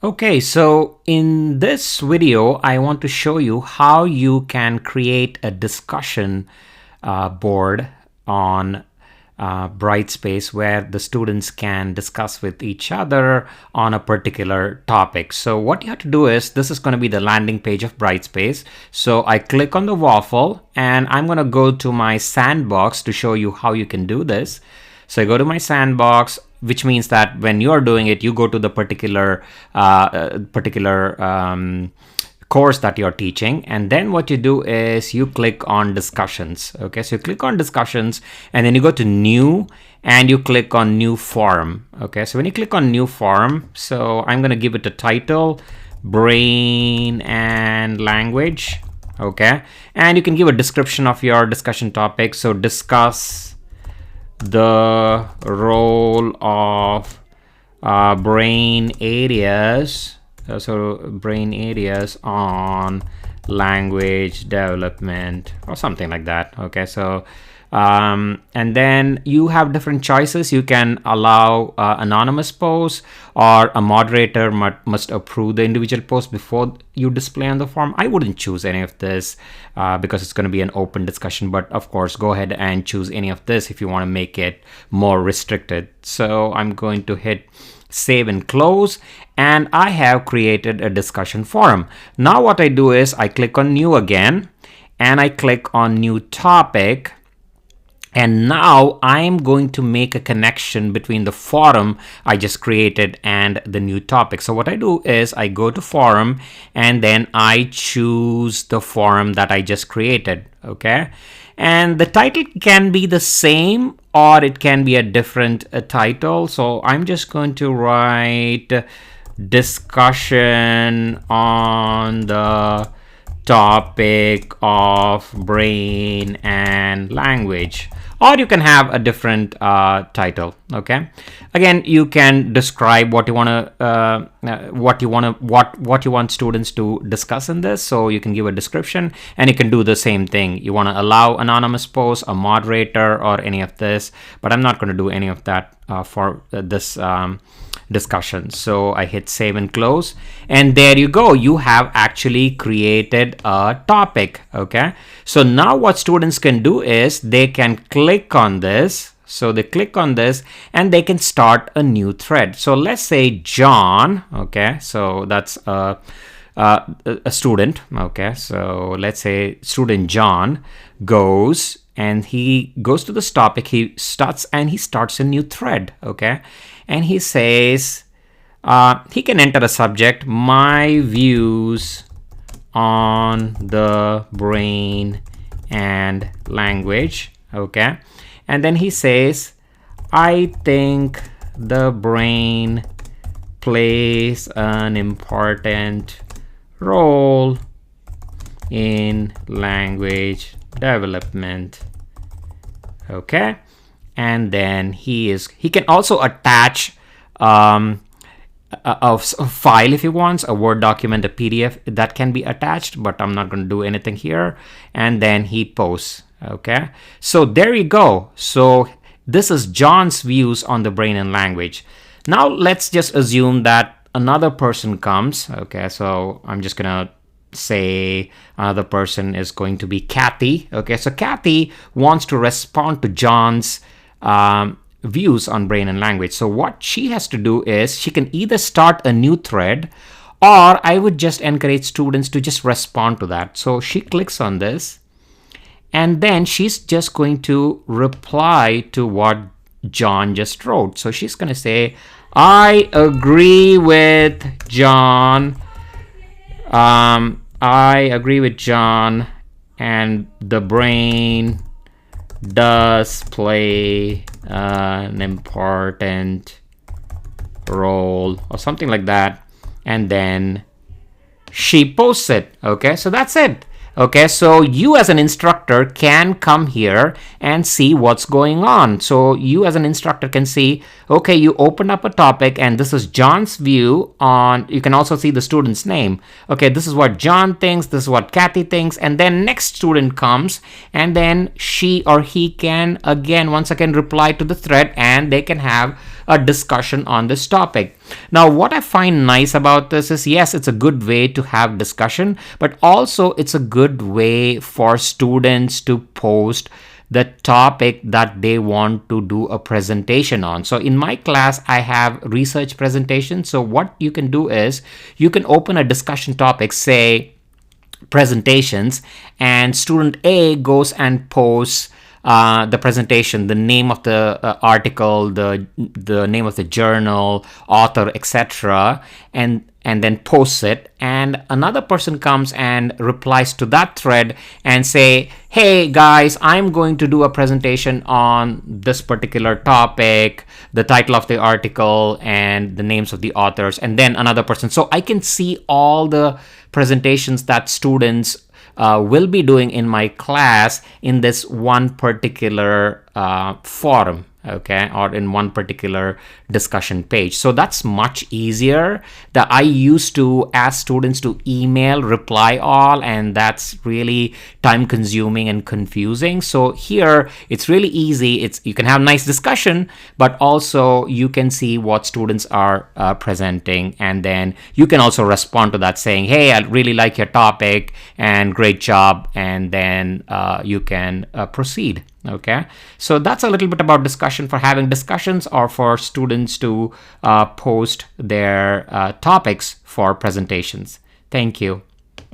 Okay, so in this video, I want to show you how you can create a discussion board on Brightspace where the students can discuss with each other on a particular topic. So what you have to do is, this is going to be the landing page of Brightspace. So I click on the waffle and I'm going to go to my sandbox to show you how you can do this. So I go to my sandbox, which means that when you're doing it, you go to the particular course that you're teaching, and then what you do is you click on discussions. Okay, so you click on discussions and then you go to new and you click on new forum. Okay, so when you click on new forum, so I'm going to give it a title, brain and language. Okay, and you can give a description of your discussion topic. So discuss the role of brain areas, on language development or something like that. Okay, so and then you have different choices. You can allow anonymous posts, or a moderator must approve the individual post before you display on the form. I wouldn't choose any of this because it's going to be an open discussion, but of course go ahead and choose any of this if you want to make it more restricted. So I'm going to hit save and close, and I have created a discussion forum. Now what I do is I click on new again and I click on new topic. And now I'm going to make a connection between the forum I just created and the new topic. So what I do is I go to forum and then I choose the forum that I just created. Okay. And the title can be the same or it can be a different title. So I'm just going to write discussion on the topic of brain and language, or you can have a different title. Okay, again, you can describe what you want students to discuss in this. So you can give a description, and you can do the same thing. You want to allow anonymous posts, a moderator, or any of this, but I'm not going to do any of that for this discussion. So I hit save and close, and there you go. You have actually created a topic. Okay, so now what students can do is they can click on this. So they click on this and they can start a new thread. So let's say John. Okay, so that's a student. Okay, so let's say student John goes and he goes to this topic. He starts a new thread. Okay, and he says he can enter a subject, my views on the brain and language. Okay, and then he says, I think the brain plays an important role in language development. Okay, and then he can also attach a file if he wants, a Word document, a PDF that can be attached, but I'm not going to do anything here. And then he posts. Okay, so there you go. So this is John's views on the brain and language. Now let's just assume that another person comes. Okay, so I'm just gonna say another person is going to be Kathy. Okay, so Kathy wants to respond to John's views on brain and language. So what she has to do is she can either start a new thread, or I would just encourage students to just respond to that. So she clicks on this, and then she's just going to reply to what John just wrote. So she's going to say, I agree with John. I agree with John, and the brain does play an important role, or something like that. And then she posts it. Okay, so that's it. Okay, so you as an instructor can come here and see what's going on. So you as an instructor can see, okay, you open up a topic and this is John's view on, you can also see the student's name. Okay, this is what John thinks, this is what Kathy thinks, and then next student comes and then she or he can once again reply to the thread, and they can have a discussion on this topic. Now, what I find nice about this is, yes, it's a good way to have discussion, but also it's a good way for students to post the topic that they want to do a presentation on. So in my class, I have research presentation. So what you can do is you can open a discussion topic, say presentations, and student A goes and posts the presentation, the name of the article, the name of the journal, author, etc., and then posts it, and another person comes and replies to that thread and say, hey guys, I'm going to do a presentation on this particular topic, the title of the article and the names of the authors, and then another person. So I can see all the presentations that students will be doing in my class in this one particular forum, okay, or in one particular discussion page. So that's much easier. That I used to ask students to email reply all, and that's really time consuming and confusing. So here it's really easy. You can have nice discussion, but also you can see what students are presenting, and then you can also respond to that saying, hey, I really like your topic and great job, and then you can proceed. Okay, so that's a little bit about discussion, for having discussions or for students to post their topics for presentations. Thank you.